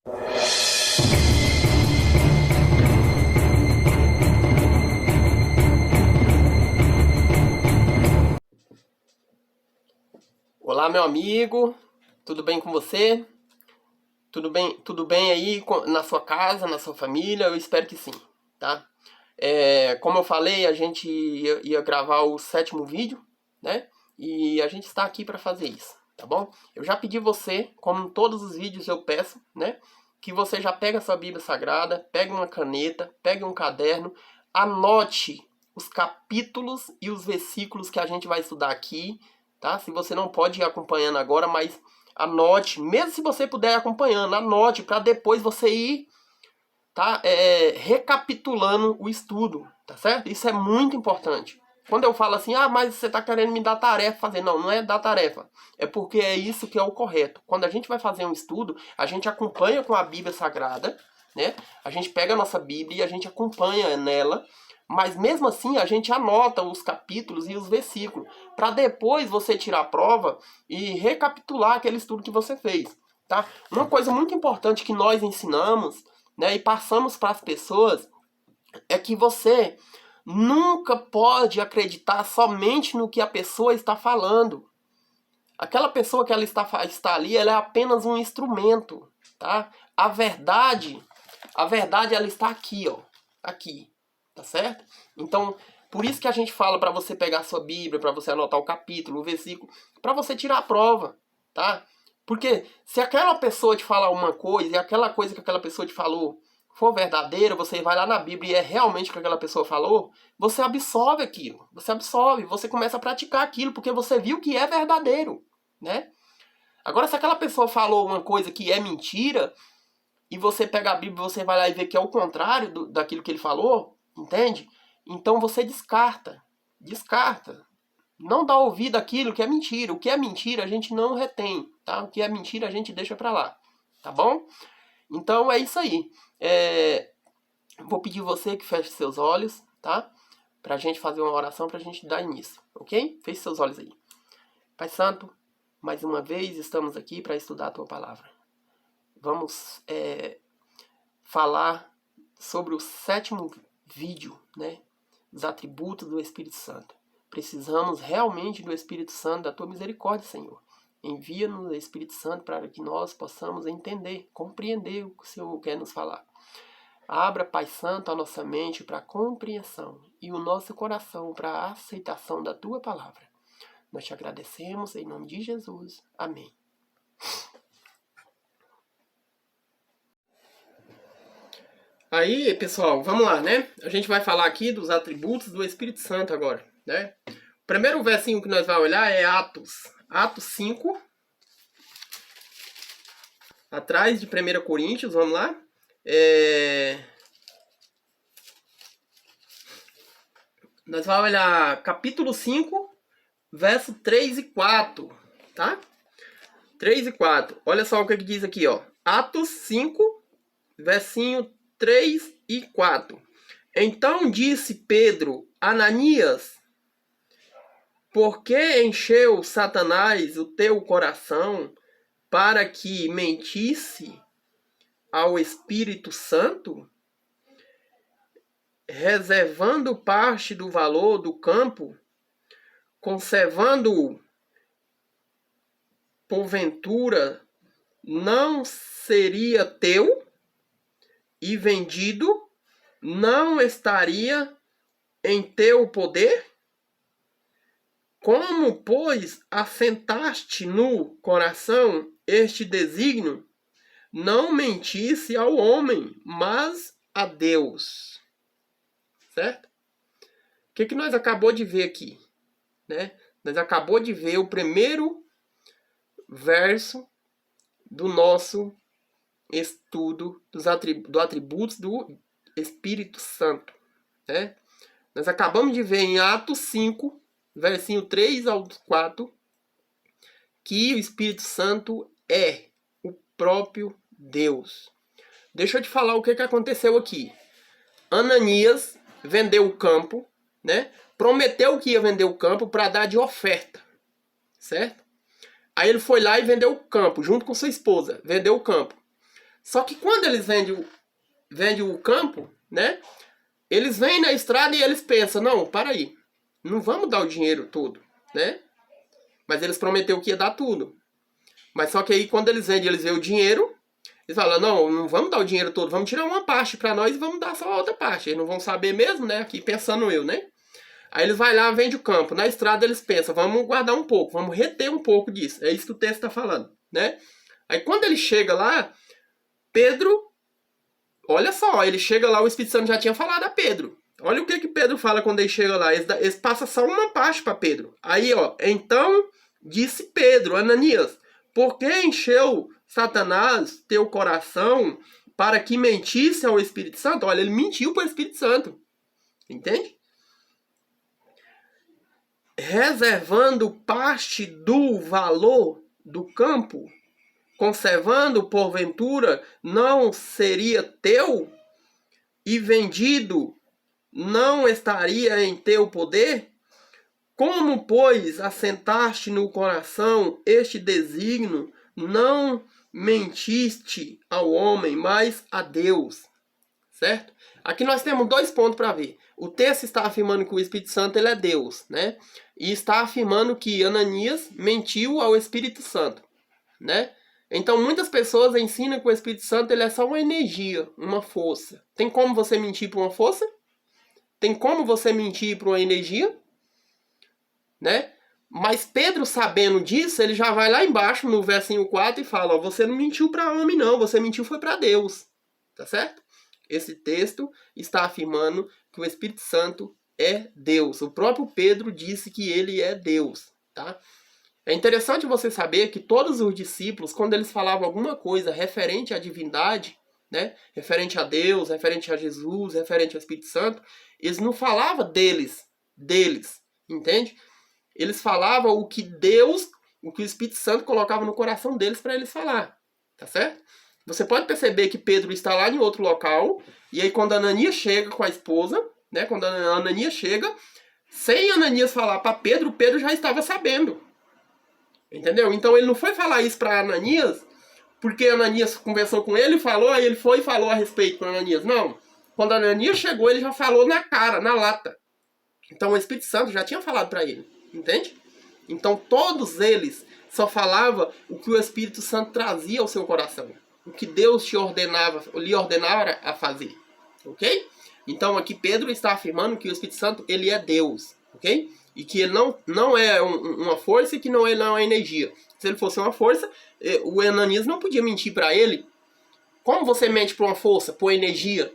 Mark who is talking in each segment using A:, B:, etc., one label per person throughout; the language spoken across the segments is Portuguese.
A: Olá, meu amigo, tudo bem com você? Tudo bem aí na sua casa, na sua família? Eu espero que sim, tá? Como eu falei, a gente ia gravar o 7º vídeo, né? E a gente está aqui para fazer isso, tá bom? Eu já pedi você, como em todos os vídeos eu peço, né? Que você já pega a sua Bíblia Sagrada, pegue uma caneta, pegue um caderno, anote os capítulos e os versículos que a gente vai estudar aqui, tá? Se você não pode ir acompanhando agora, mas anote, mesmo se você puder ir acompanhando, anote para depois você ir, tá? Recapitulando o estudo, tá certo? Isso é muito importante. Quando eu falo assim, mas você está querendo me dar tarefa fazer. Não, não é dar tarefa. É porque é isso que é o correto. Quando a gente vai fazer um estudo, a gente acompanha com a Bíblia Sagrada, né? A gente pega a nossa Bíblia e a gente acompanha nela, mas mesmo assim a gente anota os capítulos e os versículos, para depois você tirar a prova e recapitular aquele estudo que você fez, tá? Uma coisa muito importante que nós ensinamos, né, e passamos para as pessoas é que você nunca pode acreditar somente no que a pessoa está falando. Aquela pessoa que ela está ali, ela é apenas um instrumento, tá? A verdade ela está aqui, ó, aqui, tá certo? Então, por isso que a gente fala para você pegar a sua Bíblia, para você anotar o capítulo, o versículo, para você tirar a prova, tá? Porque se aquela pessoa te falar uma coisa e aquela coisa que aquela pessoa te falou for verdadeira, você vai lá na Bíblia e é realmente o que aquela pessoa falou, você absorve aquilo, você começa a praticar aquilo, porque você viu que é verdadeiro, né? Agora, se aquela pessoa falou uma coisa que é mentira, e você pega a Bíblia e você vai lá e vê que é o contrário daquilo que ele falou, entende? Então você descarta. Não dá ouvido àquilo que é mentira. O que é mentira a gente não retém, tá? O que é mentira a gente deixa pra lá, tá bom? Então é isso aí. Vou pedir você que feche seus olhos, tá? Pra gente fazer uma oração, pra gente dar início, ok? Feche seus olhos aí. Pai Santo, mais uma vez estamos aqui para estudar a Tua Palavra. Vamos falar sobre o 7º vídeo, né? Dos atributos do Espírito Santo. Precisamos realmente do Espírito Santo, da Tua misericórdia, Senhor. Envia-nos o Espírito Santo para que nós possamos entender, compreender o que o Senhor quer nos falar. Abra, Pai Santo, a nossa mente para a compreensão e o nosso coração para a aceitação da Tua Palavra. Nós te agradecemos em nome de Jesus. Amém. Aí, pessoal, vamos lá, né? A gente vai falar aqui dos atributos do Espírito Santo agora, né? O primeiro versinho que nós vamos olhar é Atos 5. Atrás de 1 Coríntios, vamos lá. Nós vamos olhar capítulo 5, verso 3 e 4, tá? 3 e 4. Olha só o que diz aqui, ó. Atos 5, versinho 3 e 4. Então disse Pedro, Ananias, por que encheu Satanás o teu coração para que mentisse ao Espírito Santo, reservando parte do valor do campo, conservando-o, porventura não seria teu, e vendido não estaria em teu poder? Como, pois, assentaste no coração este desígnio, não mentisse ao homem, mas a Deus. Certo? O que nós acabou de ver aqui? Né? Nós acabou de ver o primeiro verso do nosso estudo dos atributos do Espírito Santo. Né? Nós acabamos de ver em Atos 5, versinho 3 ao 4, que o Espírito Santo é o próprio Deus. Deixa eu te falar o que aconteceu aqui. Ananias vendeu o campo, né? Prometeu que ia vender o campo para dar de oferta, certo? Aí ele foi lá e vendeu o campo, junto com sua esposa, vendeu o campo. Só que quando eles vendem o campo, né? Eles vêm na estrada e eles pensam, não, para aí, não vamos dar o dinheiro todo, né? Mas eles prometeram que ia dar tudo. Mas só que aí quando eles vendem, eles veem o dinheiro, eles falam, não vamos dar o dinheiro todo, vamos tirar uma parte para nós e vamos dar só a outra parte. Eles não vão saber mesmo, né? Aqui pensando eu, né? Aí eles vão lá, vendem o campo. Na estrada eles pensam, vamos guardar um pouco, vamos reter um pouco disso. É isso que o texto está falando, né? Aí quando ele chega lá, Pedro, olha só, ele chega lá, o Espírito Santo já tinha falado a Pedro. Olha o que Pedro fala quando ele chega lá. Eles passam só uma parte para Pedro. Aí, ó, então disse Pedro, Ananias, por que encheu Satanás teu coração para que mentisse ao Espírito Santo? Olha, ele mentiu para o Espírito Santo. Entende? Reservando parte do valor do campo, conservando porventura, não seria teu? E vendido, não estaria em teu poder? Como, pois, assentaste no coração este desígnio, não mentiste ao homem, mas a Deus. Certo? Aqui nós temos 2 pontos para ver. O texto está afirmando que o Espírito Santo ele é Deus, né? E está afirmando que Ananias mentiu ao Espírito Santo, né? Então muitas pessoas ensinam que o Espírito Santo ele é só uma energia, uma força. Tem como você mentir para uma força? Tem como você mentir para uma energia? Né? Mas Pedro, sabendo disso, ele já vai lá embaixo no versinho 4 e fala, ó, você não mentiu para homem não, você mentiu foi para Deus. Tá certo? Esse texto está afirmando que o Espírito Santo é Deus. O próprio Pedro disse que ele é Deus, tá? É interessante você saber que todos os discípulos, quando eles falavam alguma coisa referente à divindade, né, referente a Deus, referente a Jesus, referente ao Espírito Santo, eles não falavam deles, entende? Eles falavam o que Deus, o que o Espírito Santo colocava no coração deles para eles falar, tá certo? Você pode perceber que Pedro está lá em outro local, e aí quando Ananias chega com a esposa, né, quando Ananias chega, sem Ananias falar para Pedro, Pedro já estava sabendo. Entendeu? Então ele não foi falar isso para Ananias, porque Ananias conversou com ele, falou, aí ele foi e falou a respeito para Ananias. Não. Quando Ananias chegou, ele já falou na cara, na lata. Então o Espírito Santo já tinha falado para ele. Entende? Então todos eles só falavam o que o Espírito Santo trazia ao seu coração. O que Deus lhe ordenava a fazer. Ok? Então aqui Pedro está afirmando que o Espírito Santo ele é Deus. Ok? E que ele não é uma força e que não é uma energia. Se ele fosse uma força, o Ananias não podia mentir para ele. Como você mente para uma força, para uma energia?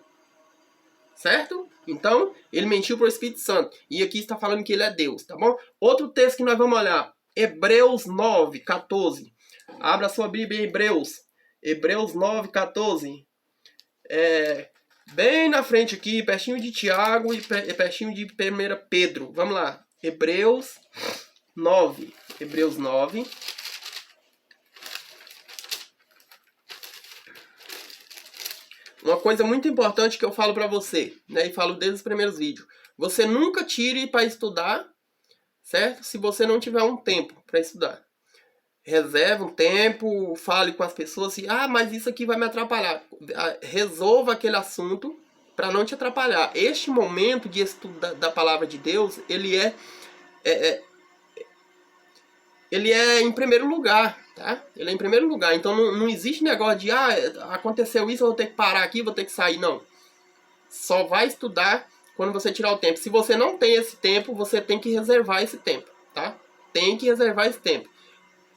A: Certo? Então, ele mentiu para o Espírito Santo. E aqui está falando que ele é Deus, tá bom? Outro texto que nós vamos olhar. Hebreus 9, 14. Abra sua Bíblia em Hebreus. Hebreus 9, 14. Bem na frente aqui, pertinho de Tiago e pertinho de 1 Pedro. Vamos lá. Hebreus 9. Hebreus 9. Uma coisa muito importante que eu falo para você, né, e falo desde os primeiros vídeos. Você nunca tire para estudar, certo? Se você não tiver um tempo para estudar. Reserve um tempo, fale com as pessoas assim, mas isso aqui vai me atrapalhar. Resolva aquele assunto para não te atrapalhar. Este momento de estudo da palavra de Deus, ele é em primeiro lugar, tá? Ele é em primeiro lugar. Então não existe negócio de, aconteceu isso, eu vou ter que parar aqui, vou ter que sair. Não. Só vai estudar quando você tirar o tempo. Se você não tem esse tempo, você tem que reservar esse tempo, tá? Tem que reservar esse tempo.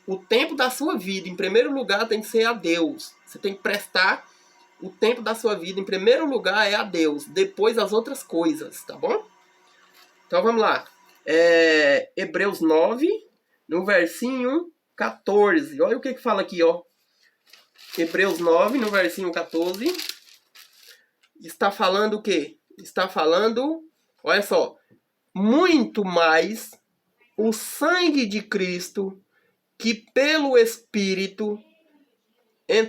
A: O tempo da sua vida, em primeiro lugar, tem que ser a Deus. Você tem que prestar o tempo da sua vida, em primeiro lugar, é a Deus. Depois as outras coisas, tá bom? Então vamos lá. Hebreus 9, no versinho 14. Olha o que fala aqui, ó. Hebreus 9, no versinho 14. Está falando o quê? Está falando, olha só. Muito mais o sangue de Cristo, que pelo Espírito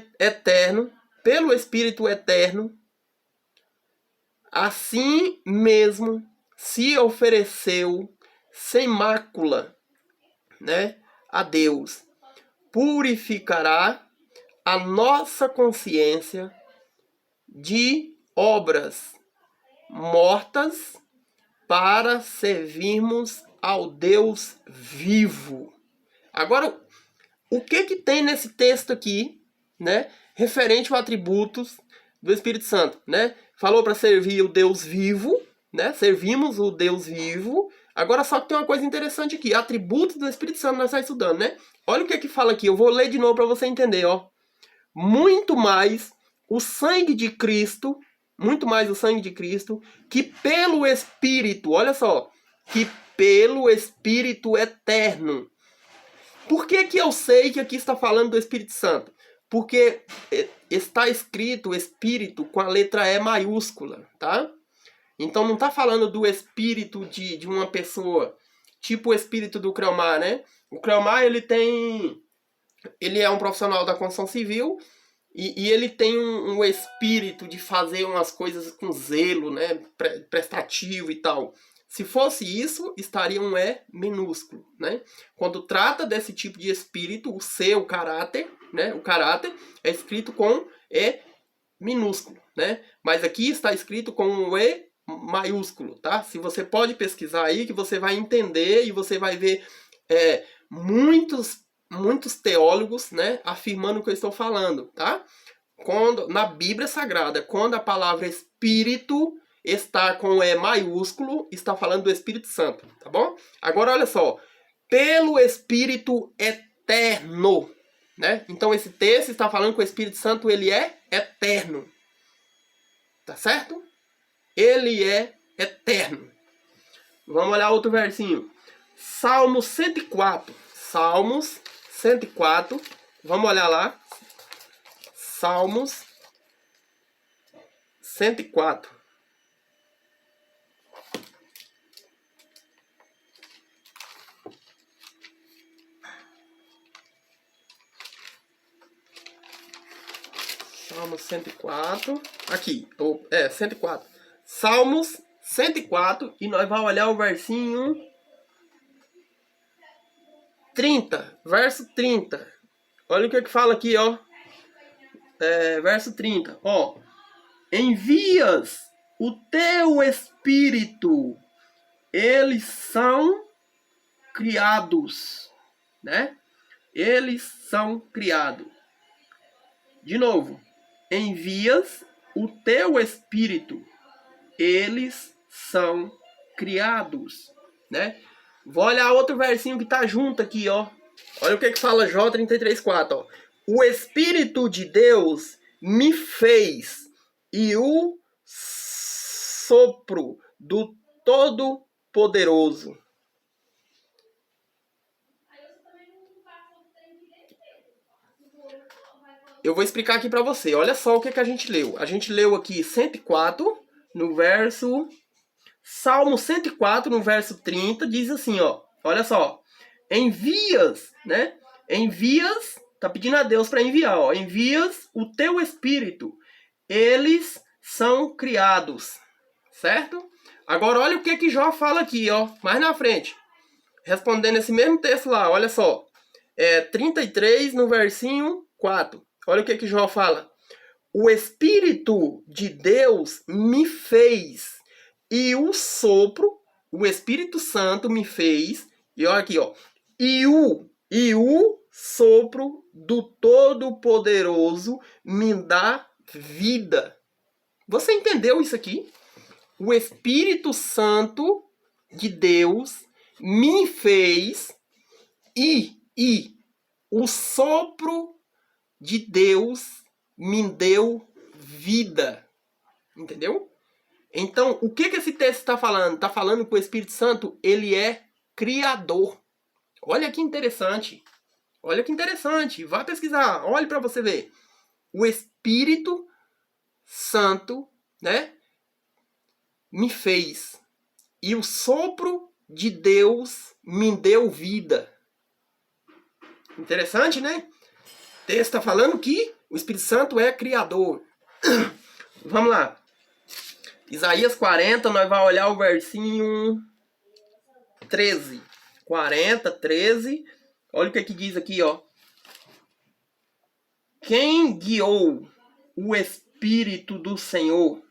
A: eterno, assim mesmo se ofereceu sem mácula, né, a Deus, purificará a nossa consciência de obras mortas para servirmos ao Deus vivo. Agora, o que tem nesse texto aqui, né, referente aos atributos do Espírito Santo, né? Falou para servir o Deus vivo, né? Servimos o Deus vivo. Agora só que tem uma coisa interessante aqui, atributos do Espírito Santo nós estamos estudando, né? Olha o que fala aqui, eu vou ler de novo para você entender, ó. Muito mais o sangue de Cristo, muito mais o sangue de Cristo, que pelo Espírito, olha só, que pelo Espírito eterno. Por que eu sei que aqui está falando do Espírito Santo? Porque está escrito Espírito com a letra E maiúscula, tá? Então não está falando do espírito de uma pessoa, tipo o espírito do Creomar, né? O Creomar, ele é um profissional da construção civil e ele tem um espírito de fazer umas coisas com zelo, né? Prestativo e tal. Se fosse isso, estaria um E minúsculo, né? Quando trata desse tipo de espírito, o C, o caráter, né? O caráter é escrito com E minúsculo, né? Mas aqui está escrito com um E maiúsculo, tá? Se você pode pesquisar aí, que você vai entender e você vai ver muitos teólogos, né, afirmando o que eu estou falando, tá? Na Bíblia Sagrada, quando a palavra Espírito está com E maiúsculo, está falando do Espírito Santo, tá bom? Agora olha só, pelo Espírito eterno, né? Então esse texto está falando que o Espírito Santo ele é eterno, tá certo? Ele é eterno. Vamos olhar outro versinho. Salmo 104. Salmos 104. Vamos olhar lá. Salmos 104. Salmos 104. Aqui. 104. Salmos 104. E nós vamos olhar o versinho 30. Verso 30. Olha o que fala aqui, ó. Verso 30. Ó. Envias o teu espírito. Eles são criados. Né? Eles são criados. De novo. Envias o teu espírito. Eles são criados, né? Vou olhar outro versinho que tá junto aqui, ó. Olha o que fala Jó 33:4, ó. O Espírito de Deus me fez e o sopro do Todo-Poderoso. Eu vou explicar aqui para você. Olha só o que a gente leu. A gente leu aqui 104, no verso... Salmo 104, no verso 30, diz assim, ó. Olha só. Envias, né? Envias, tá pedindo a Deus para enviar, ó. Envias o teu espírito. Eles são criados. Certo? Agora olha o que Jó fala aqui, ó. Mais na frente. Respondendo esse mesmo texto lá, olha só. 33, no versinho 4. Olha o que Jó fala. O Espírito de Deus me fez e o sopro, o Espírito Santo me fez, e olha aqui, ó, e o sopro do Todo-Poderoso me dá vida. Você entendeu isso aqui? O Espírito Santo de Deus me fez e o sopro de Deus me deu vida. Entendeu? Então, o que esse texto está falando? Está falando que o Espírito Santo, ele é criador. Olha que interessante. Olha que interessante. Vá pesquisar. Olhe para você ver. O Espírito Santo, né, me fez. E o sopro de Deus me deu vida. Interessante, né? O texto está falando que o Espírito Santo é criador. Vamos lá. Isaías 40, nós vamos olhar o versinho 13. 40, 13. Olha o que diz aqui, ó. Quem guiou o Espírito do Senhor?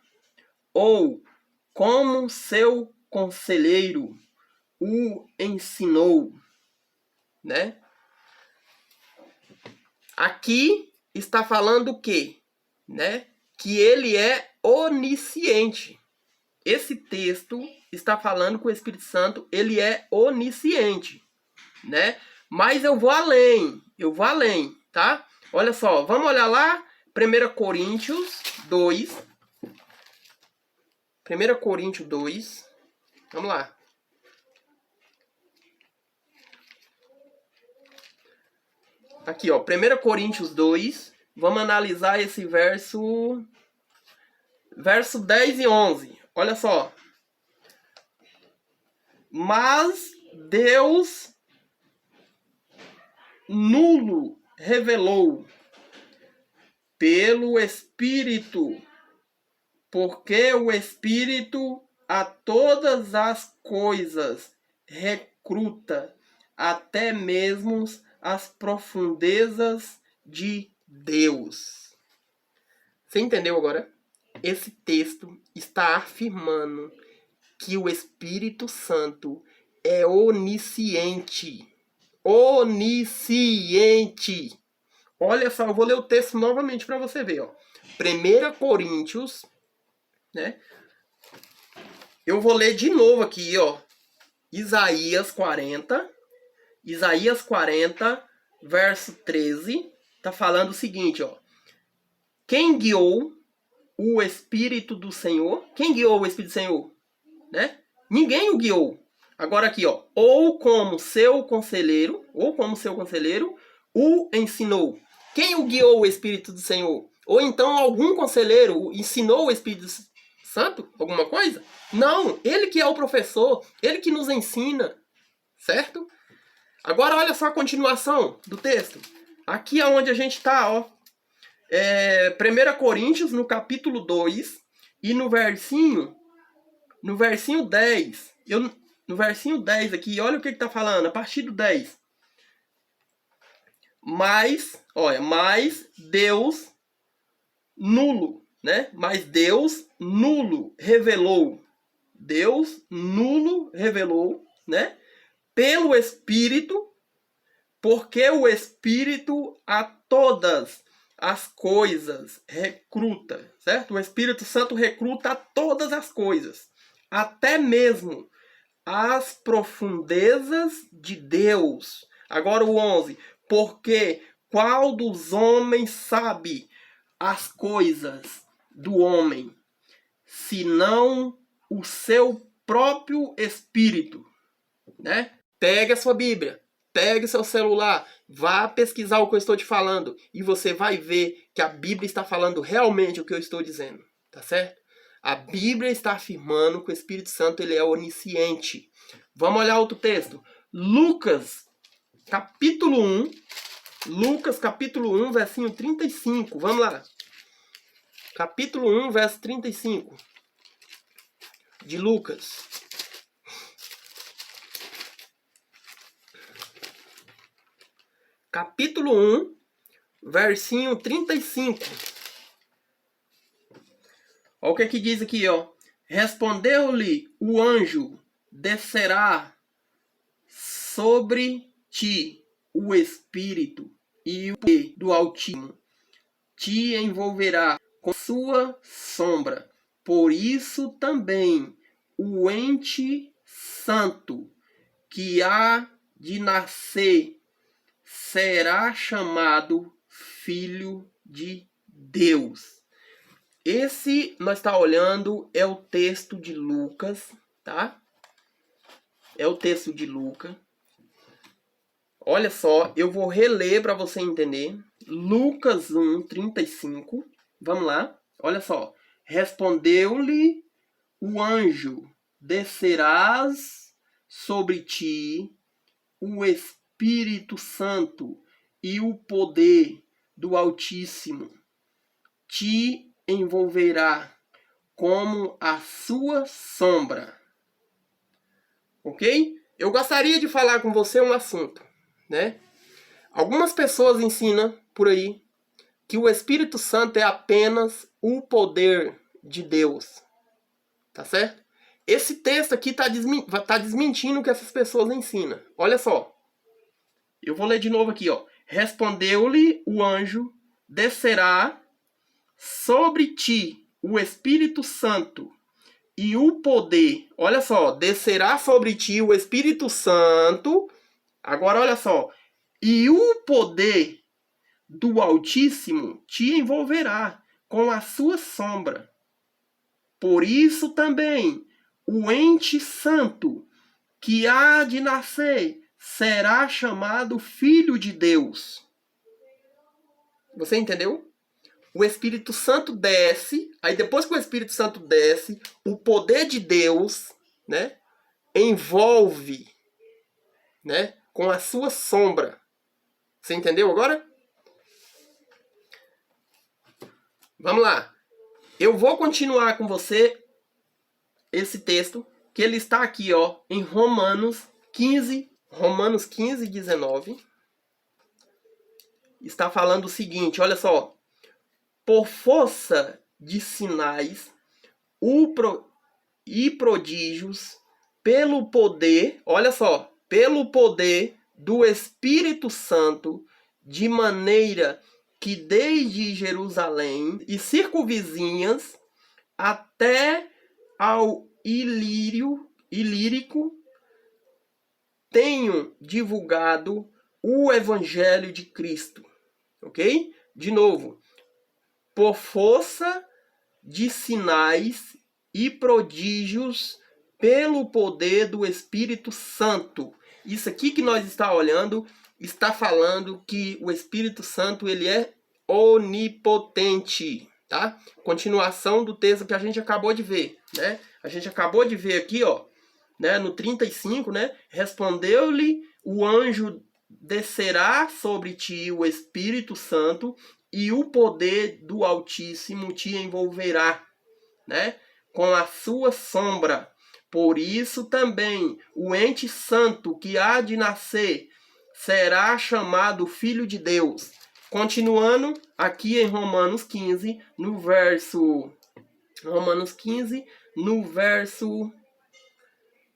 A: Ou como seu conselheiro o ensinou? Né? Aqui está falando o quê? Né? Que ele é onisciente. Esse texto está falando que o Espírito Santo ele é onisciente, né? Mas eu vou além, tá? Olha só, vamos olhar lá, 1 Coríntios 2. 1 Coríntios 2. Vamos lá. Aqui, ó, 1 Coríntios 2. Vamos analisar esse verso 10 e 11. Olha só. Mas Deus nulo revelou pelo Espírito, porque o Espírito a todas as coisas recruta, até mesmo as profundezas de Deus. Você entendeu agora? Esse texto está afirmando que o Espírito Santo é onisciente. Onisciente. Olha só, eu vou ler o texto novamente para você ver. Ó. 1 Coríntios, né? Eu vou ler de novo aqui, ó. Isaías 40, verso 13, tá falando o seguinte, ó. Quem guiou o Espírito do Senhor? Quem guiou o Espírito do Senhor? Né? Ninguém o guiou. Agora aqui, ó. Ou como seu conselheiro, o ensinou. Quem o guiou o Espírito do Senhor? Ou então algum conselheiro ensinou o Espírito Santo? Alguma coisa? Não, ele que é o professor, ele que nos ensina, certo? Agora olha só a continuação do texto. Aqui é onde a gente está, ó. 1 Coríntios, no capítulo 2, e no versinho 10. No versinho 10 aqui, olha o que está falando, a partir do 10. Mas Deus nulo, né? Mas Deus nulo revelou. Deus nulo revelou, né? Pelo Espírito, porque o Espírito a todas as coisas recruta, certo? O Espírito Santo recruta a todas as coisas, até mesmo as profundezas de Deus. Agora o 11. Porque qual dos homens sabe as coisas do homem, senão o seu próprio espírito, né? Pegue a sua Bíblia, pegue o seu celular, vá pesquisar o que eu estou te falando e você vai ver que a Bíblia está falando realmente o que eu estou dizendo, tá certo? A Bíblia está afirmando que o Espírito Santo ele é onisciente. Vamos olhar outro texto. Lucas, capítulo 1. Lucas, capítulo 1, versinho 35. Vamos lá. Capítulo 1, verso 35. De Lucas. Capítulo 1, versinho 35. Olha o que que diz aqui, ó. Respondeu-lhe o anjo, descerá sobre ti o Espírito e o poder do Altíssimo te envolverá com sua sombra. Por isso também o ente santo que há de nascer será chamado Filho de Deus. Esse nós está olhando é o texto de Lucas, tá? É o texto de Lucas. Olha só, eu vou reler para você entender. Lucas 1, 35. Vamos lá. Olha só. Respondeu-lhe o anjo: descerás sobre ti o Espírito Santo e o poder do Altíssimo te envolverá como a sua sombra. Ok? Eu gostaria de falar com você um assunto, né? Algumas pessoas ensinam por aí que o Espírito Santo é apenas o poder de Deus. Tá certo? Esse texto aqui tá desmentindo o que essas pessoas ensinam. Olha só. Eu vou ler de novo aqui, ó. Respondeu-lhe o anjo: descerá sobre ti o Espírito Santo e o poder. Olha só, descerá sobre ti o Espírito Santo. Agora olha só. E o poder do Altíssimo te envolverá com a sua sombra. Por isso também o ente santo que há de nascer será chamado Filho de Deus. Você entendeu? O Espírito Santo desce, aí depois que o Espírito Santo desce, o poder de Deus, né, envolve, né, com a sua sombra. Você entendeu agora? Vamos lá. Eu vou continuar com você esse texto, que ele está aqui, ó, em Romanos 15, 19. Está falando o seguinte, olha só. Por força de sinais e prodígios, pelo poder, olha só, pelo poder do Espírito Santo, de maneira que desde Jerusalém e circunvizinhas até ao Ilírico tenho divulgado o Evangelho de Cristo. Ok? De novo. Por força de sinais e prodígios pelo poder do Espírito Santo. Isso aqui que nós está olhando está falando que o Espírito Santo ele é onipotente, tá? Continuação do texto que a gente acabou de ver, né? A gente acabou de ver aqui, ó, né, no 35, né? Respondeu-lhe o anjo: descerá sobre ti o Espírito Santo e o poder do Altíssimo te envolverá, né, com a sua sombra. Por isso também o ente santo que há de nascer será chamado Filho de Deus. Continuando aqui em Romanos 15, no verso...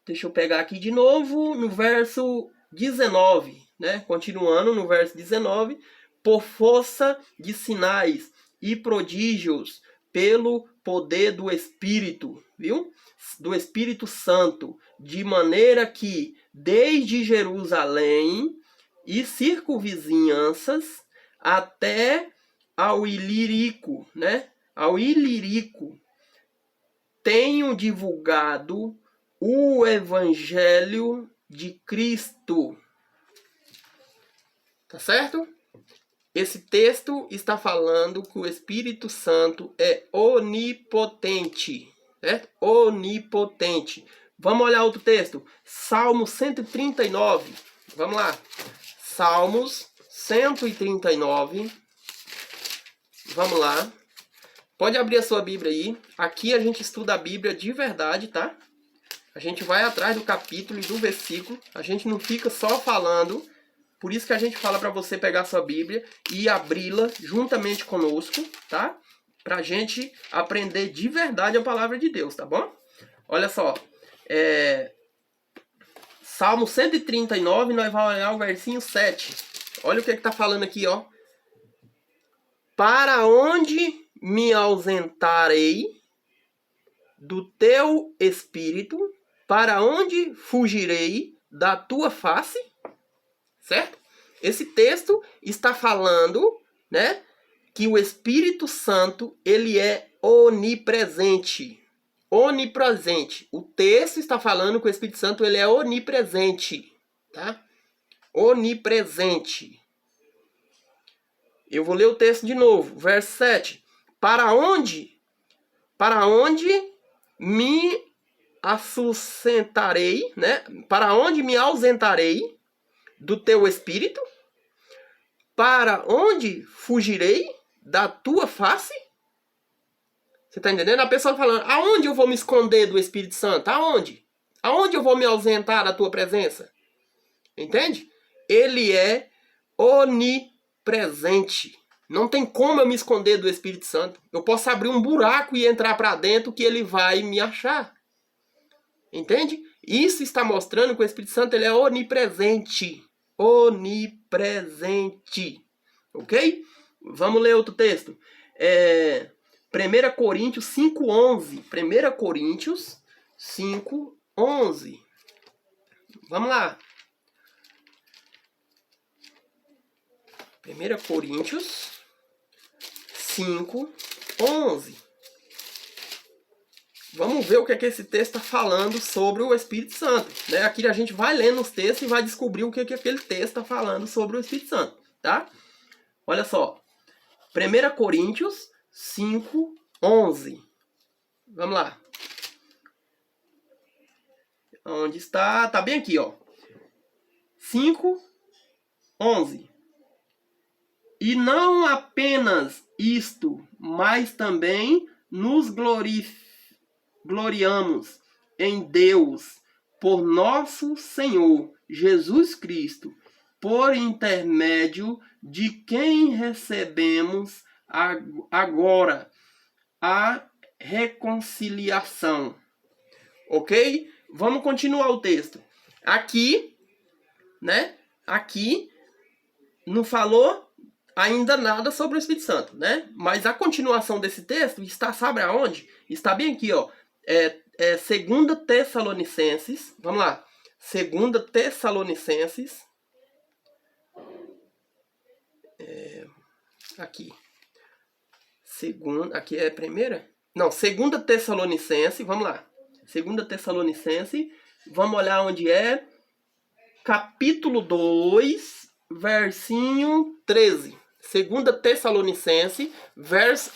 A: Deixa eu pegar aqui de novo, no verso 19, né? Continuando no verso 19, por força de sinais e prodígios, pelo poder do Espírito, viu? Do Espírito Santo, de maneira que desde Jerusalém e circunvizinhanças até ao Ilírico, né? Ao Ilírico, tenho divulgado o Evangelho de Cristo. Tá certo? Esse texto está falando que o Espírito Santo é onipotente. Né? Onipotente. Vamos olhar outro texto. Salmo 139. Vamos lá. Salmos 139. Vamos lá. Pode abrir a sua Bíblia aí. Aqui a gente estuda a Bíblia de verdade, tá? A gente vai atrás do capítulo e do versículo. A gente não fica só falando. Por isso que a gente fala para você pegar a sua Bíblia e abri-la juntamente conosco, tá? Pra gente aprender de verdade a palavra de Deus, tá bom? Olha só. Salmo 139, nós vamos olhar o versinho 7. Olha o que tá falando aqui, ó. Para onde me ausentarei do teu espírito? Para onde fugirei da tua face? Certo? Esse texto está falando, né, que o Espírito Santo, ele é onipresente. Onipresente. O texto está falando que o Espírito Santo, ele é onipresente, tá? Onipresente. Eu vou ler o texto de novo, verso 7. Para onde me assentarei, né? Para onde me ausentarei do teu espírito? Para onde fugirei da tua face? Você está entendendo? A pessoa falando, aonde eu vou me esconder do Espírito Santo? Aonde? Aonde eu vou me ausentar da tua presença? Entende? Ele é onipresente. Não tem como eu me esconder do Espírito Santo. Eu posso abrir um buraco e entrar para dentro que ele vai me achar. Entende? Isso está mostrando que o Espírito Santo ele é onipresente. Onipresente. Ok? Vamos ler outro texto. 1 Coríntios 5:11. 1 Coríntios 5:11. Vamos lá. 1 Coríntios 5:11. Vamos ver o que esse texto está falando sobre o Espírito Santo. Né? Aqui a gente vai lendo os textos e vai descobrir o que aquele texto está falando sobre o Espírito Santo. Tá? Olha só. 1 Coríntios 5:11. Vamos lá. Onde está? Tá bem aqui, ó. 5:11. E não apenas isto, mas também nos gloriamos em Deus, por nosso Senhor Jesus Cristo, por intermédio de quem recebemos agora a reconciliação. Ok? Vamos continuar o texto. Aqui, né? Aqui não falou ainda nada sobre o Espírito Santo, né? Mas a continuação desse texto está, sabe aonde? Está bem aqui, ó. 2 Tessalonicenses. Vamos lá. 2 Tessalonicenses. Aqui. Aqui é a primeira? Não, 2 Tessalonicenses. Vamos lá. 2 Tessalonicenses. Vamos olhar onde é. Capítulo 2, versinho 13. 2 Tessalonicenses,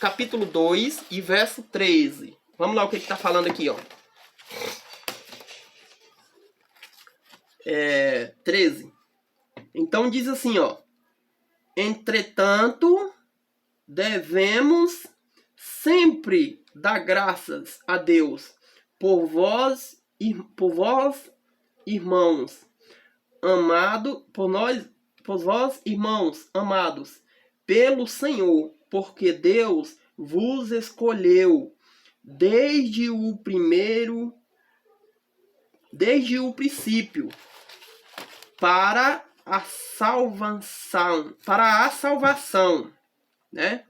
A: capítulo 2 e verso 13. Vamos lá o que está falando aqui, ó. 13. Então diz assim, ó. Entretanto, devemos sempre dar graças a Deus por vós, irmãos, por vós, irmãos amados, pelo Senhor, porque Deus vos escolheu desde o princípio para a salvação, né?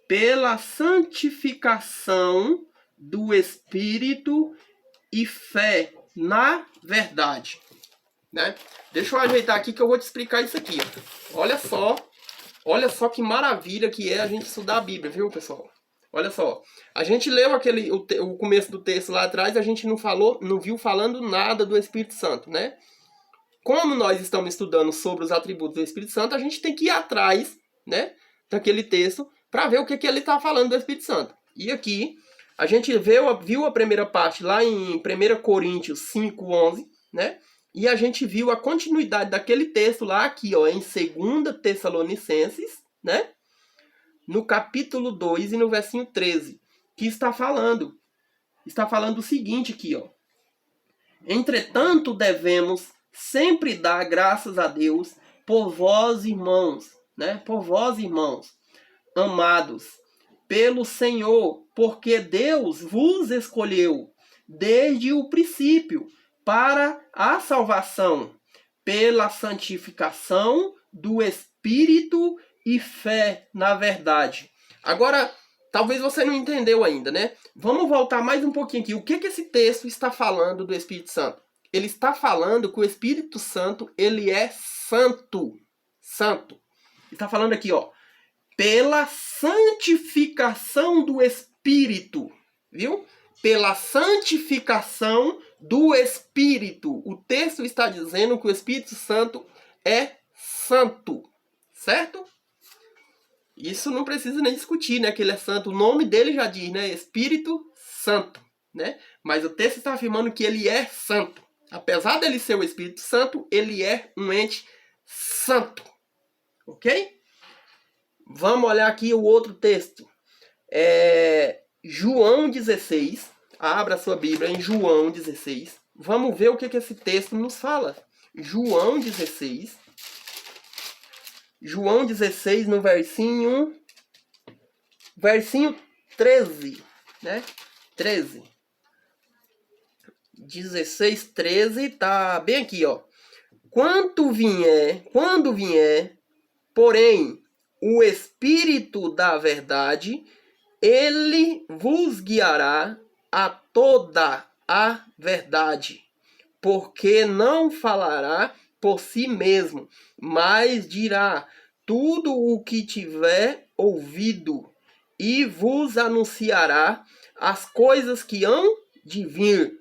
A: Pela santificação do Espírito e fé na verdade, né? Deixa eu ajeitar aqui que eu vou te explicar isso aqui, ó. Olha só que maravilha que é a gente estudar a Bíblia, viu, pessoal? Olha só, a gente leu o começo do texto lá atrás, a gente não viu falando nada do Espírito Santo, né? Como nós estamos estudando sobre os atributos do Espírito Santo, a gente tem que ir atrás, né, daquele texto para ver o que ele está falando do Espírito Santo. E aqui, a gente viu a primeira parte lá em 1 Coríntios 5:11, né? E a gente viu a continuidade daquele texto lá aqui, ó, em 2 Tessalonicenses, né? No capítulo 2 e no versinho 13, que está falando o seguinte aqui, ó. Entretanto, devemos sempre dar graças a Deus por vós, irmãos, né? Por vós, irmãos, amados, pelo Senhor, porque Deus vos escolheu desde o princípio para a salvação, pela santificação do Espírito e fé na verdade. Agora, talvez você não entendeu ainda, né? Vamos voltar mais um pouquinho aqui. O que esse texto está falando do Espírito Santo? Ele está falando que o Espírito Santo, ele é santo. Santo. Ele está falando aqui, ó. Pela santificação do Espírito. Viu? Pela santificação do Espírito. O texto está dizendo que o Espírito Santo é santo. Certo? Isso não precisa nem discutir, né? Que ele é santo. O nome dele já diz, né? Espírito Santo, né? Mas o texto está afirmando que ele é santo. Apesar dele ser o Espírito Santo, ele é um ente santo. Ok? Vamos olhar aqui o outro texto. João 16. Abra sua Bíblia em João 16. Vamos ver o que esse texto nos fala. João 16. João 16, no versinho versinho 13, né? 13. 16, 13, tá bem aqui, ó. Quando vier, porém, o Espírito da verdade, ele vos guiará a toda a verdade, porque não falará por si mesmo, mas dirá tudo o que tiver ouvido e vos anunciará as coisas que hão de vir.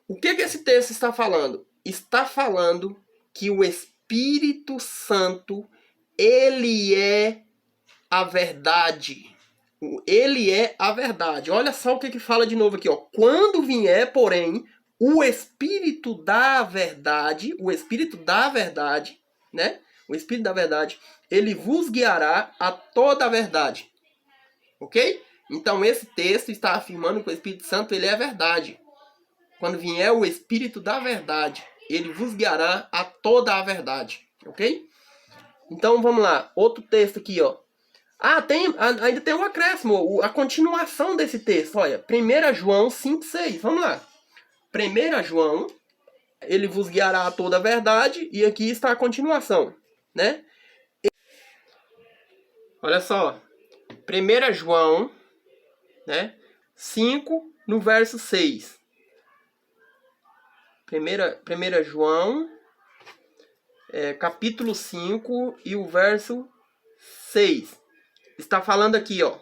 A: O que esse texto está falando? Está falando que o Espírito Santo, ele é a verdade. Ele é a verdade. Olha só o que fala de novo aqui, ó. Quando vier, porém, o Espírito da verdade, né? O Espírito da verdade, ele vos guiará a toda a verdade. Ok? Então esse texto está afirmando que o Espírito Santo, ele é a verdade. Quando vier o Espírito da verdade, ele vos guiará a toda a verdade. Ok? Então vamos lá. Outro texto aqui, ó. Ainda tem um acréscimo, a continuação desse texto. Olha, 1 João 5,6. Vamos lá. 1 João, ele vos guiará a toda a verdade. E aqui está a continuação, né? Olha só. 1 João, né? 5, no verso 6. 1 João, capítulo 5 e o verso 6. Está falando aqui, ó.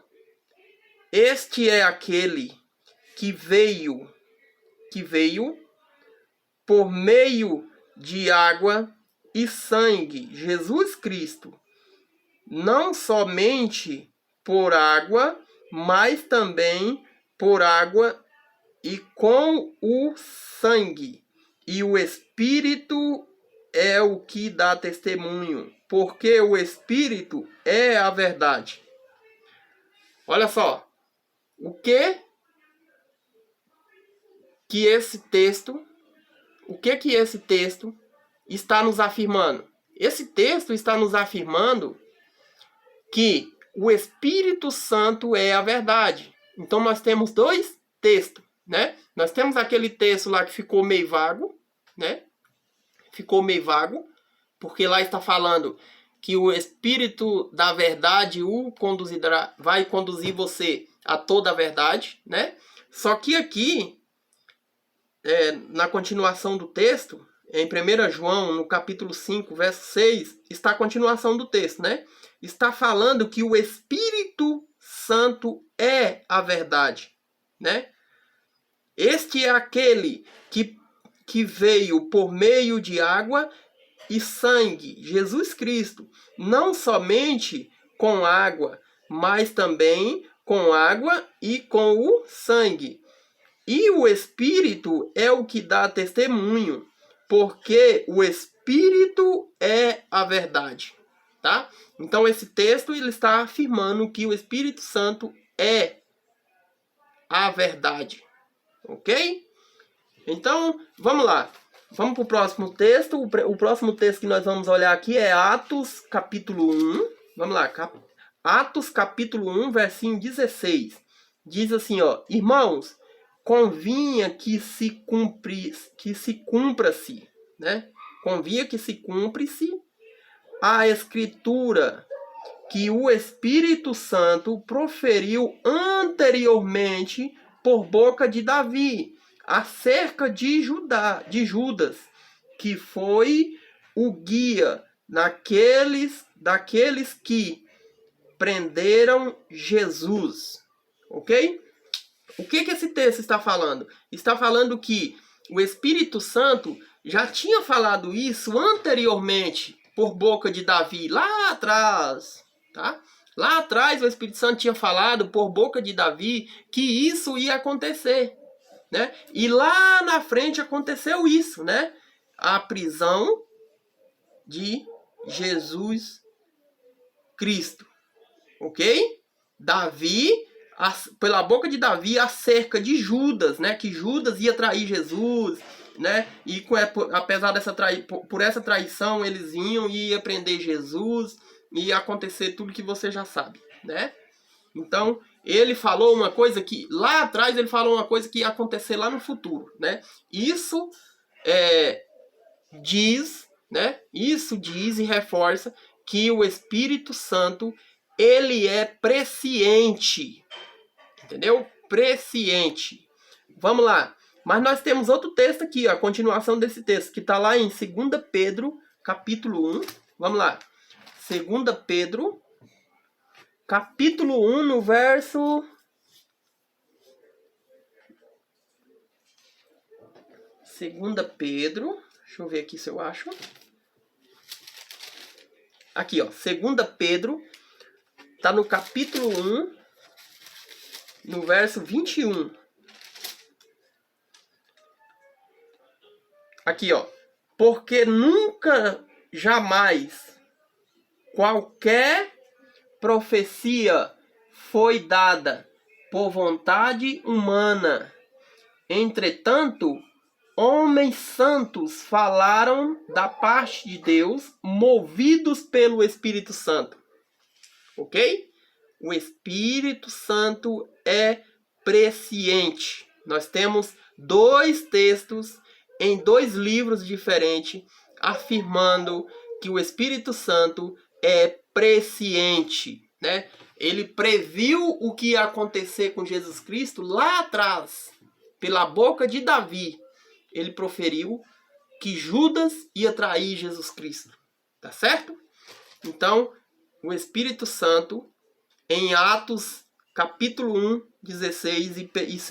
A: Este é aquele que veio por meio de água e sangue, Jesus Cristo. Não somente por água, mas também por água e com o sangue. E o Espírito é o que dá testemunho, porque o Espírito é a verdade. Olha só, o que esse texto está nos afirmando? Esse texto está nos afirmando que o Espírito Santo é a verdade. Então nós temos dois textos, né? Nós temos aquele texto lá que ficou meio vago, né? Ficou meio vago, porque lá está falando que o Espírito da verdade vai conduzir você a toda a verdade, né? Só que aqui, na continuação do texto, em 1 João, no capítulo 5, verso 6, está a continuação do texto, né? Está falando que o Espírito Santo é a verdade, né? Este é aquele que veio por meio de água e sangue, Jesus Cristo, não somente com água, mas também com água e com o sangue. E o Espírito é o que dá testemunho, porque o Espírito é a verdade, tá? Então esse texto ele está afirmando que o Espírito Santo é a verdade, ok? Então, vamos lá. Vamos para o próximo texto. O próximo texto que nós vamos olhar aqui é Atos, capítulo 1. Vamos lá. Atos, capítulo 1, versinho 16. Diz assim, ó. Irmãos, convinha que se cumpra-se, né? Convinha que se cumpra-se a escritura que o Espírito Santo proferiu anteriormente por boca de Davi, acerca de Judas, que foi o guia daqueles que prenderam Jesus. Ok? O que esse texto está falando? Está falando que o Espírito Santo já tinha falado isso anteriormente por boca de Davi, lá atrás, tá? Lá atrás o Espírito Santo tinha falado por boca de Davi que isso ia acontecer, né? E lá na frente aconteceu isso, né? A prisão de Jesus Cristo, ok? Davi, pela boca de Davi, acerca de Judas, né? Que Judas ia trair Jesus, né? E apesar por essa traição eles ia prender Jesus e ia acontecer tudo que você já sabe, né? Então, ele falou uma coisa que, lá atrás, ele falou uma coisa que ia acontecer lá no futuro, né? Isso diz, né? Isso diz e reforça que o Espírito Santo, ele é presciente, entendeu? Presciente. Vamos lá. Mas nós temos outro texto aqui, a continuação desse texto, que está lá em 2 Pedro, capítulo 1. Vamos lá. 2 Pedro, capítulo 1, no verso... Segunda Pedro, deixa eu ver aqui se eu acho. Aqui, ó, 2 Pedro, tá no capítulo 1, no verso 21. Aqui, ó. Porque nunca, jamais, qualquer profecia foi dada por vontade humana. Entretanto, homens santos falaram da parte de Deus, movidos pelo Espírito Santo. Ok? O Espírito Santo é presciente. Nós temos 2 textos em 2 livros diferentes afirmando que o Espírito Santo é presciente, né? Ele previu o que ia acontecer com Jesus Cristo lá atrás, pela boca de Davi. Ele proferiu que Judas ia trair Jesus Cristo. Tá certo? Então, o Espírito Santo, em Atos capítulo 1, 16 e 2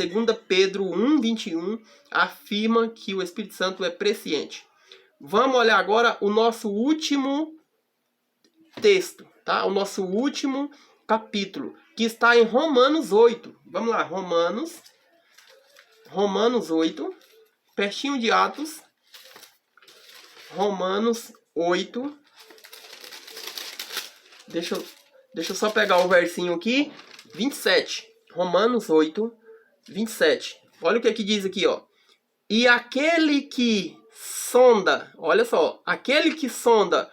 A: Pedro 1, 21, afirma que o Espírito Santo é presciente. Vamos olhar agora o nosso último texto, tá? O nosso último capítulo, que está em Romanos 8. Vamos lá, Romanos 8, pertinho de Atos. Romanos 8. Deixa eu só pegar o versinho aqui. 27. Romanos 8, 27. Olha o que diz aqui, ó. E aquele que sonda, olha só, aquele que sonda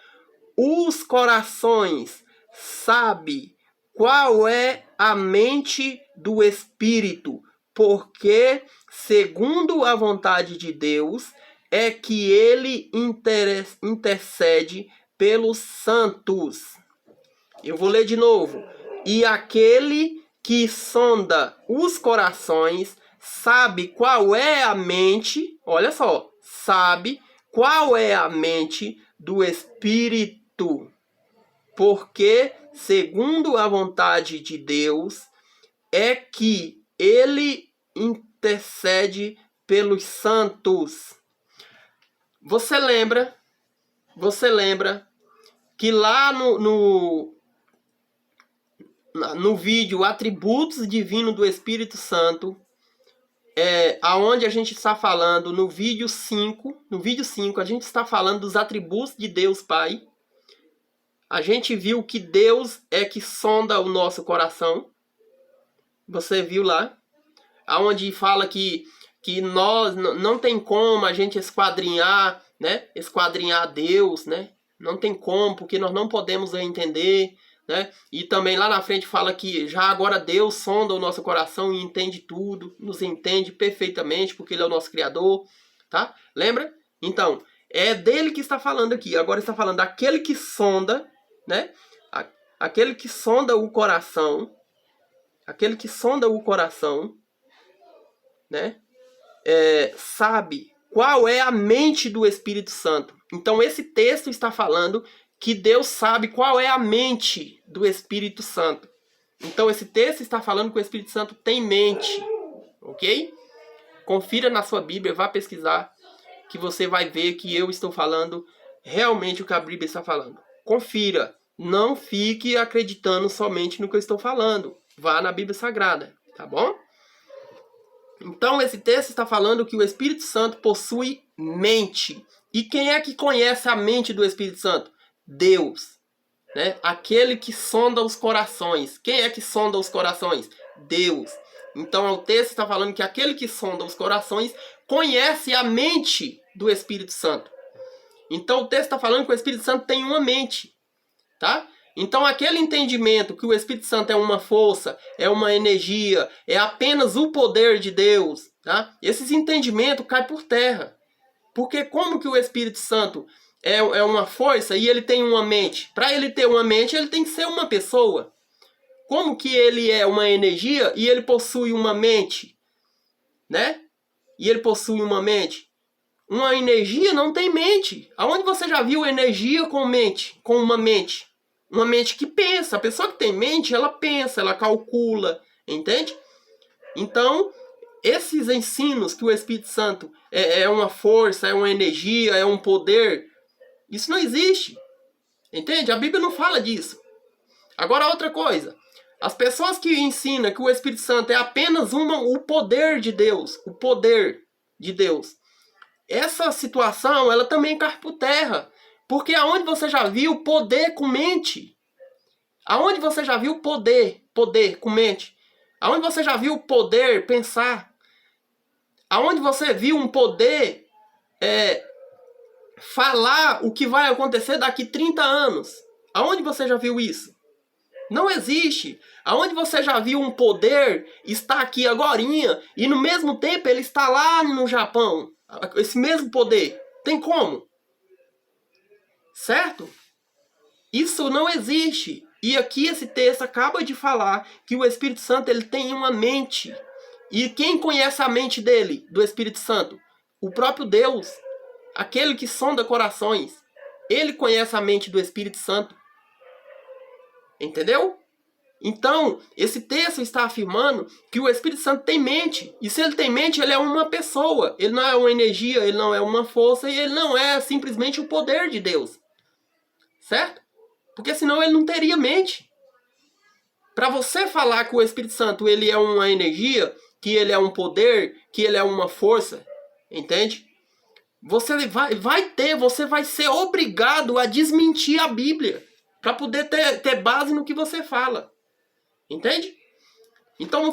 A: os corações sabe qual é a mente do Espírito, porque, segundo a vontade de Deus, é que ele intercede pelos santos. Eu vou ler de novo. E aquele que sonda os corações sabe qual é a mente, olha só, sabe qual é a mente do Espírito, porque, segundo a vontade de Deus, é que ele intercede pelos santos. Você lembra que lá no vídeo Atributos Divinos do Espírito Santo, aonde a gente está falando no vídeo 5, a gente está falando dos atributos de Deus Pai. A gente viu que Deus é que sonda o nosso coração. Você viu lá? Aonde fala que nós não tem como a gente esquadrinhar, né? Esquadrinhar Deus, né? Não tem como, porque nós não podemos entender, né? E também lá na frente fala que já agora Deus sonda o nosso coração e entende tudo, nos entende perfeitamente, porque Ele é o nosso Criador, tá? Lembra? Então, é dele que está falando aqui. Agora está falando daquele que sonda, né? Aquele que sonda o coração, né? Sabe qual é a mente do Espírito Santo. Então esse texto está falando que Deus sabe qual é a mente do Espírito Santo. Então esse texto está falando que o Espírito Santo tem mente, ok? Confira na sua Bíblia, vá pesquisar, que você vai ver que eu estou falando realmente o que a Bíblia está falando. Confira, não fique acreditando somente no que eu estou falando. Vá na Bíblia Sagrada, tá bom? Então esse texto está falando que o Espírito Santo possui mente. E quem é que conhece a mente do Espírito Santo? Deus, né? Aquele que sonda os corações. Quem é que sonda os corações? Deus. Então o texto está falando que aquele que sonda os corações conhece a mente do Espírito Santo. Então o texto está falando que o Espírito Santo tem uma mente, tá? Então aquele entendimento que o Espírito Santo é uma força, é uma energia, é apenas o poder de Deus, tá? Esses entendimentos caem por terra. Porque como que o Espírito Santo é uma força e ele tem uma mente? Para ele ter uma mente, ele tem que ser uma pessoa. Como que ele é uma energia e ele possui uma mente? Né? E ele possui uma mente. Uma energia não tem mente. Aonde você já viu energia com mente? Com uma mente? Uma mente que pensa. A pessoa que tem mente, ela pensa, ela calcula. Entende? Então, esses ensinos que o Espírito Santo é uma força, é uma energia, é um poder, isso não existe. Entende? A Bíblia não fala disso. Agora, outra coisa. As pessoas que ensinam que o Espírito Santo é apenas o poder de Deus, o poder de Deus, essa situação, ela também cai por terra. Porque aonde você já viu poder com mente? Aonde você já viu poder com mente? Aonde você já viu poder pensar? Aonde você viu um poder falar o que vai acontecer daqui 30 anos? Aonde você já viu isso? Não existe. Aonde você já viu um poder está aqui agorinha e no mesmo tempo ele está lá no Japão? Esse mesmo poder. Tem como? Certo? Isso não existe. E aqui esse texto acaba de falar que o Espírito Santo ele tem uma mente. E quem conhece a mente dele, do Espírito Santo? O próprio Deus. Aquele que sonda corações. Ele conhece a mente do Espírito Santo. Entendeu? Então, esse texto está afirmando que o Espírito Santo tem mente. E se ele tem mente, ele é uma pessoa. Ele não é uma energia, ele não é uma força e ele não é simplesmente o poder de Deus. Certo? Porque senão ele não teria mente. Para você falar que o Espírito Santo ele é uma energia, que ele é um poder, que ele é uma força, entende? Você vai ser obrigado a desmentir a Bíblia para poder ter base no que você fala. Entende? Então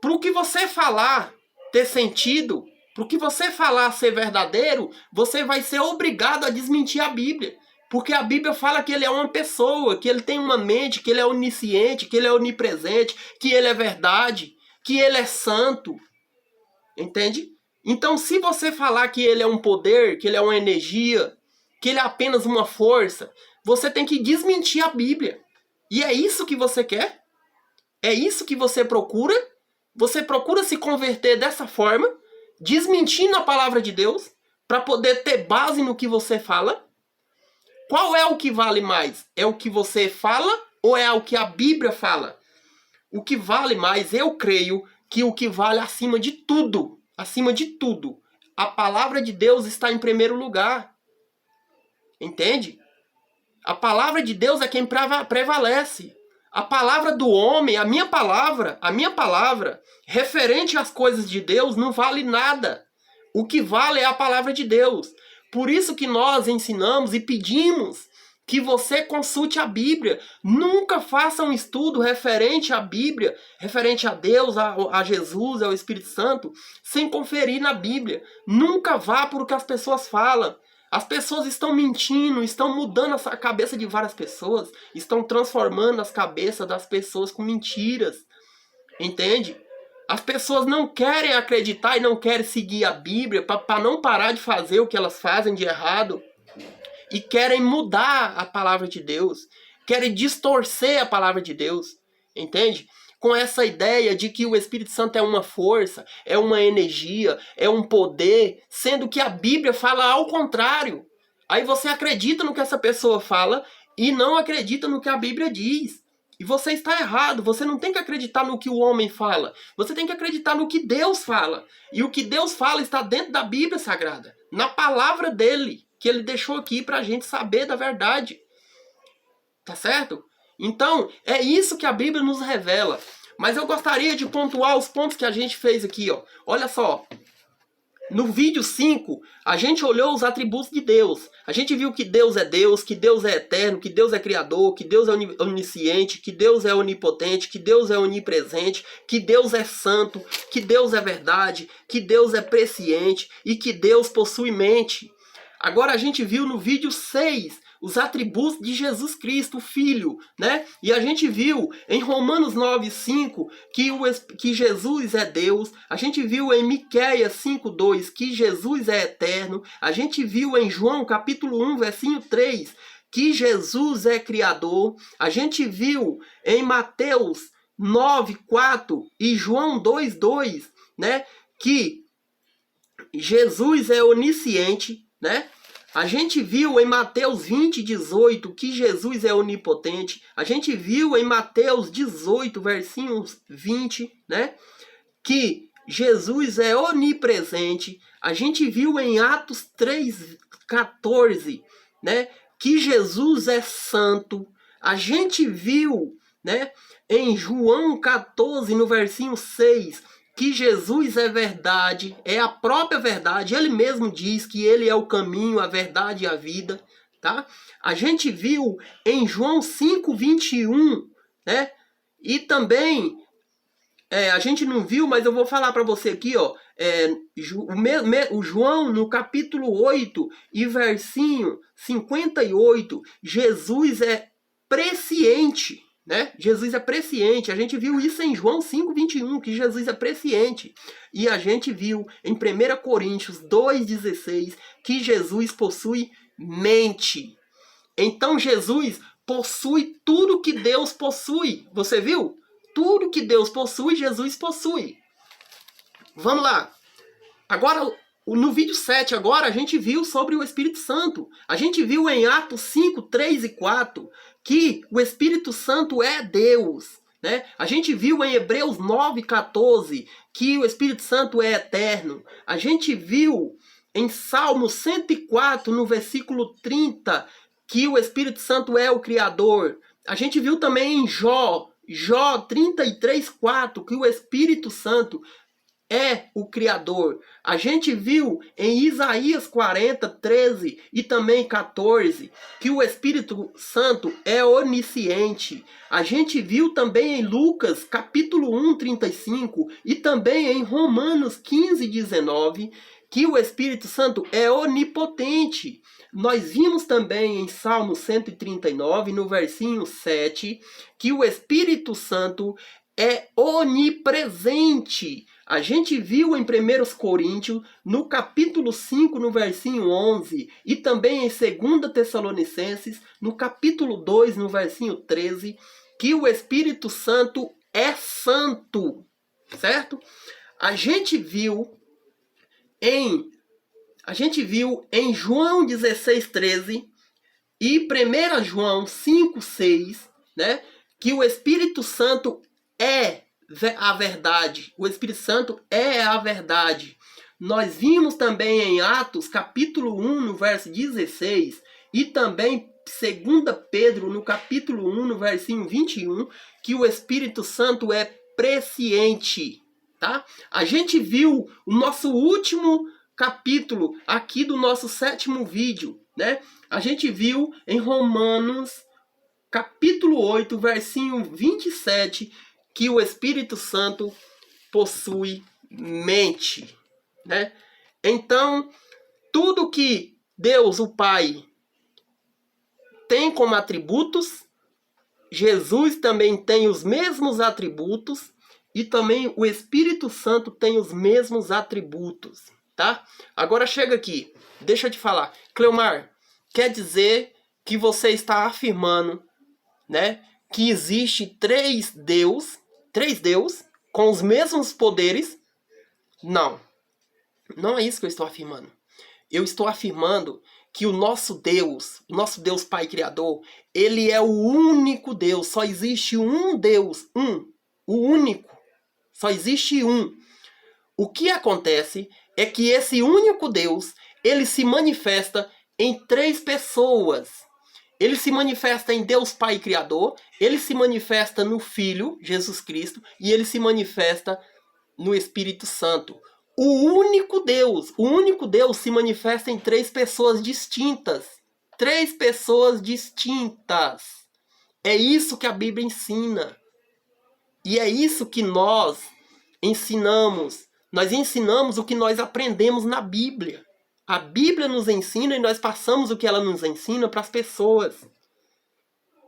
A: para o que você falar ter sentido, para o que você falar ser verdadeiro, você vai ser obrigado a desmentir a Bíblia. Porque a Bíblia fala que ele é uma pessoa, que ele tem uma mente, que ele é onisciente, que ele é onipresente, que ele é verdade, que ele é santo. Entende? Então, se você falar que ele é um poder, que ele é uma energia, que ele é apenas uma força, você tem que desmentir a Bíblia. E é isso que você quer? É isso que você procura? Você procura se converter dessa forma, desmentindo a palavra de Deus, para poder ter base no que você fala? Qual é o que vale mais? É o que você fala ou é o que a Bíblia fala? O que vale mais, eu creio que o que vale acima de tudo, a palavra de Deus está em primeiro lugar. Entende? A palavra de Deus é quem prevalece. A palavra do homem, a minha palavra, referente às coisas de Deus, não vale nada. O que vale é a palavra de Deus. Por isso que nós ensinamos e pedimos que você consulte a Bíblia. Nunca faça um estudo referente à Bíblia, referente a Deus, a Jesus, ao Espírito Santo, sem conferir na Bíblia. Nunca vá por o que as pessoas falam. As pessoas estão mentindo, estão mudando a cabeça de várias pessoas, estão transformando as cabeças das pessoas com mentiras. Entende? As pessoas não querem acreditar e não querem seguir a Bíblia para não parar de fazer o que elas fazem de errado. E querem mudar a palavra de Deus. Querem distorcer a palavra de Deus. Entende? Com essa ideia de que o Espírito Santo é uma força, é uma energia, é um poder, sendo que a Bíblia fala ao contrário. Aí você acredita no que essa pessoa fala e não acredita no que a Bíblia diz. E você está errado, você não tem que acreditar no que o homem fala. Você tem que acreditar no que Deus fala. E o que Deus fala está dentro da Bíblia Sagrada. Na palavra dele, que ele deixou aqui para a gente saber da verdade. Tá certo? Então, é isso que a Bíblia nos revela. Mas eu gostaria de pontuar os pontos que a gente fez aqui, ó. Olha só. No vídeo 5, a gente olhou os atributos de Deus. A gente viu que Deus é eterno, que Deus é criador, que Deus é onisciente, que Deus é onipotente, que Deus é onipresente, que Deus é santo, que Deus é verdade, que Deus é presciente e que Deus possui mente. Agora a gente viu no vídeo 6 os atributos de Jesus Cristo, o Filho, né? E a gente viu em Romanos 9:5 que Jesus é Deus. A gente viu em Miqueias 5:2 que Jesus é eterno. A gente viu em João capítulo 1, versinho 3, que Jesus é Criador. A gente viu em Mateus 9:4 e João 2:2, né, que Jesus é onisciente, né? A gente viu em Mateus 20:18 que Jesus é onipotente. A gente viu em Mateus 18, versinhos 20, né, que Jesus é onipresente. A gente viu em Atos 3:14, né, que Jesus é santo. A gente viu, né, em João 14, no versinho 6, que Jesus é verdade, é a própria verdade. Ele mesmo diz que ele é o caminho, a verdade e a vida, tá? A gente viu em João 5:21, né? E também, a gente não viu, mas eu vou falar para você aqui, ó. O João, no capítulo 8 e versinho 58, Jesus é presciente, né? Jesus é presciente. A gente viu isso em João 5:21, que Jesus é presciente. E a gente viu em 1 Coríntios 2:16 que Jesus possui mente. Então Jesus possui tudo que Deus possui. Você viu? Tudo que Deus possui, Jesus possui. Vamos lá. Agora, no vídeo 7, agora, a gente viu sobre o Espírito Santo. A gente viu em Atos 5, 3 e 4 que o Espírito Santo é Deus, né? A gente viu em Hebreus 9:14 que o Espírito Santo é eterno. A gente viu em Salmo 104, no versículo 30, que o Espírito Santo é o Criador. A gente viu também em Jó 33:4, que o Espírito Santo é o Criador. A gente viu em Isaías 40:13 e também 14 que o Espírito Santo é onisciente. A gente viu também em Lucas capítulo 1:35 e também em Romanos 15:19 que o Espírito Santo é onipotente. Nós vimos também em Salmo 139, no versinho 7, que o Espírito Santo é onipresente. A gente viu em 1 Coríntios, no capítulo 5, no versinho 11, e também em 2 Tessalonicenses, no capítulo 2, no versinho 13, que o Espírito Santo é santo, certo? A gente viu em João 16:13 e 1 João 5:6, né, que o Espírito Santo é a verdade. O Espírito Santo é a verdade. Nós vimos também em Atos, capítulo 1, no verso 16, e também 2 Pedro, no capítulo 1, no versinho 21, que o Espírito Santo é presciente, tá? A gente viu o nosso último capítulo aqui do nosso 7º vídeo, né? A gente viu em Romanos, capítulo 8, versinho 27, que o Espírito Santo possui mente, né? Então, tudo que Deus, o Pai, tem como atributos, Jesus também tem os mesmos atributos e também o Espírito Santo tem os mesmos atributos, tá? Agora chega aqui, deixa eu te falar. Cleomar, quer dizer que você está afirmando, né, que existe três Deus com os mesmos poderes? Não. Não é isso que eu estou afirmando. Eu estou afirmando que o nosso Deus Pai Criador, ele é o único Deus. Só existe um Deus, o único. Só existe um. O que acontece é que esse único Deus, ele se manifesta em três pessoas. Ele se manifesta em Deus Pai Criador, ele se manifesta no Filho, Jesus Cristo, e ele se manifesta no Espírito Santo. O único Deus se manifesta em três pessoas distintas. Três pessoas distintas. É isso que a Bíblia ensina. E é isso que nós ensinamos. Nós ensinamos o que nós aprendemos na Bíblia. A Bíblia nos ensina e nós passamos o que ela nos ensina para as pessoas.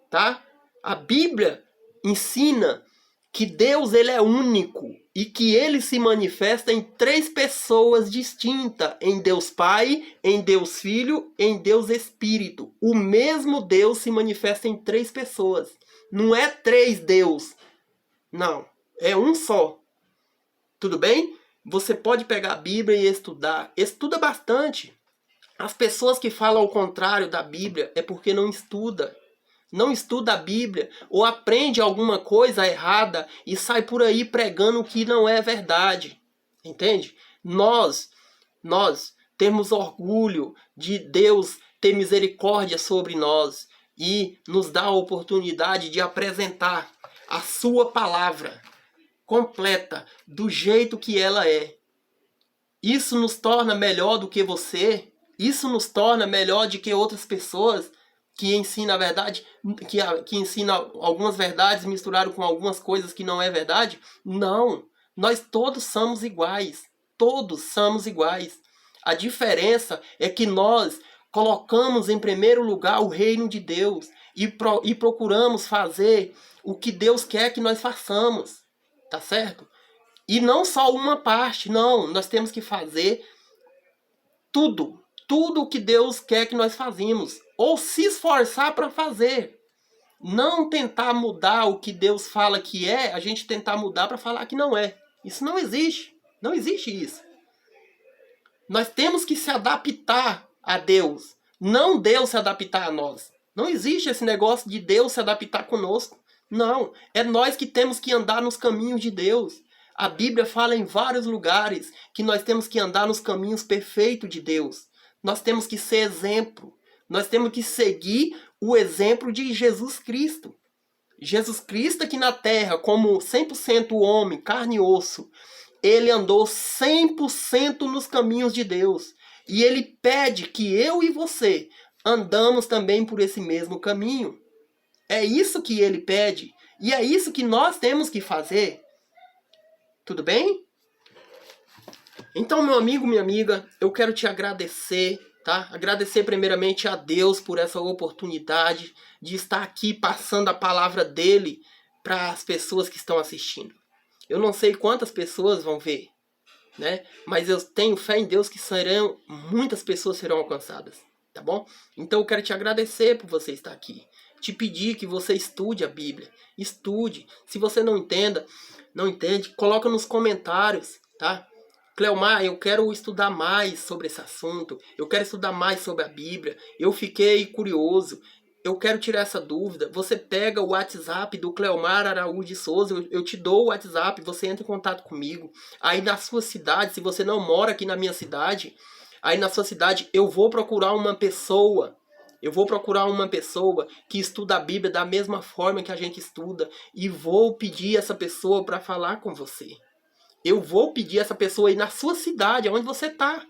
A: Tá? A Bíblia ensina que Deus ele é único e que ele se manifesta em 3 pessoas distintas, em Deus Pai, em Deus Filho, em Deus Espírito. O mesmo Deus se manifesta em 3 pessoas. Não é 3 Deus. Não, é um só. Tudo bem? Você pode pegar a Bíblia e estudar. Estuda bastante. As pessoas que falam ao contrário da Bíblia é porque não estuda. Não estuda a Bíblia ou aprende alguma coisa errada e sai por aí pregando o que não é verdade. Entende? Nós temos orgulho de Deus ter misericórdia sobre nós e nos dar a oportunidade de apresentar a sua palavra completa, do jeito que ela é. Isso nos torna melhor do que você. Isso nos torna melhor do que outras pessoas que ensina a verdade, que ensina algumas verdades misturadas com algumas coisas que não é verdade. Não, nós todos somos iguais. Todos somos iguais. A diferença é que nós colocamos em primeiro lugar o reino de Deus e procuramos fazer o que Deus quer que nós façamos. Tá certo? E não só uma parte, não. Nós temos que fazer tudo. Tudo o que Deus quer que nós fazemos. Ou se esforçar para fazer. Não tentar mudar o que Deus fala que é, a gente tentar mudar para falar que não é. Isso não existe. Não existe isso. Nós temos que se adaptar a Deus. Não Deus se adaptar a nós. Não existe esse negócio de Deus se adaptar conosco. Não, é nós que temos que andar nos caminhos de Deus. A Bíblia fala em vários lugares que nós temos que andar nos caminhos perfeitos de Deus. Nós temos que ser exemplo. Nós temos que seguir o exemplo de Jesus Cristo. Jesus Cristo aqui na terra, como 100% homem, carne e osso, ele andou 100% nos caminhos de Deus. E ele pede que eu e você andamos também por esse mesmo caminho. É isso que ele pede. E é isso que nós temos que fazer. Tudo bem? Então, meu amigo, minha amiga, eu quero te agradecer, tá? Agradecer primeiramente a Deus por essa oportunidade de estar aqui passando a palavra dele para as pessoas que estão assistindo. Eu não sei quantas pessoas vão ver, né? Mas eu tenho fé em Deus que muitas pessoas serão alcançadas, tá bom? Então eu quero te agradecer por você estar aqui. Te pedir que você estude a Bíblia. Estude. Se você não entende, coloca nos comentários, tá? Cleomar, eu quero estudar mais sobre esse assunto. Eu quero estudar mais sobre a Bíblia. Eu fiquei curioso. Eu quero tirar essa dúvida. Você pega o WhatsApp do Cleomar Araújo de Souza. Eu te dou o WhatsApp. Você entra em contato comigo. Aí na sua cidade, se você não mora aqui na minha cidade, aí na sua cidade eu vou procurar uma pessoa. Eu vou procurar uma pessoa que estuda a Bíblia da mesma forma que a gente estuda. E vou pedir essa pessoa para falar com você. Eu vou pedir essa pessoa aí na sua cidade, onde você está.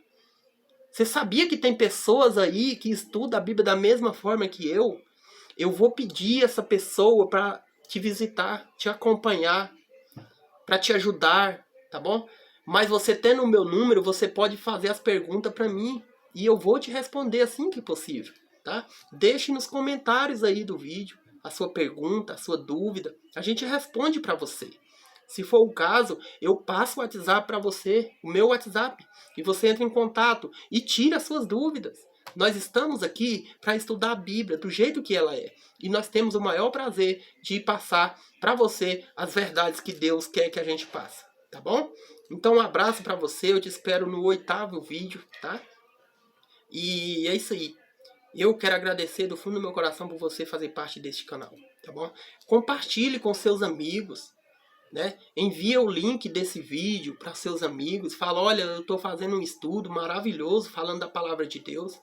A: Você sabia que tem pessoas aí que estudam a Bíblia da mesma forma que eu? Eu vou pedir essa pessoa para te visitar, te acompanhar, para te ajudar, tá bom? Mas você tendo o meu número, você pode fazer as perguntas para mim. E eu vou te responder assim que possível, tá? Deixe nos comentários aí do vídeo a sua pergunta, a sua dúvida. A gente responde para você. Se for o caso, eu passo o WhatsApp para você, o meu WhatsApp, e você entra em contato e tira as suas dúvidas. Nós estamos aqui para estudar a Bíblia do jeito que ela é. E nós temos o maior prazer de passar para você as verdades que Deus quer que a gente passe. Tá bom? Então um abraço para você, eu te espero no 8º vídeo, tá? E é isso aí. Eu quero agradecer do fundo do meu coração por você fazer parte deste canal, tá bom? Compartilhe com seus amigos. Né? Envia o link desse vídeo para seus amigos. Fala, olha, eu estou fazendo um estudo maravilhoso falando da palavra de Deus.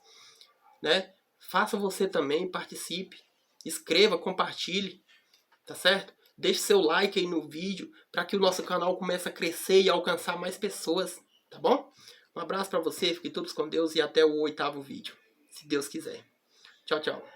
A: Né? Faça você também, participe. Escreva, compartilhe. Tá certo? Deixe seu like aí no vídeo para que o nosso canal comece a crescer e alcançar mais pessoas. Tá bom? Um abraço para você, fiquem todos com Deus e até o 8º vídeo. Se Deus quiser. Tchau, tchau.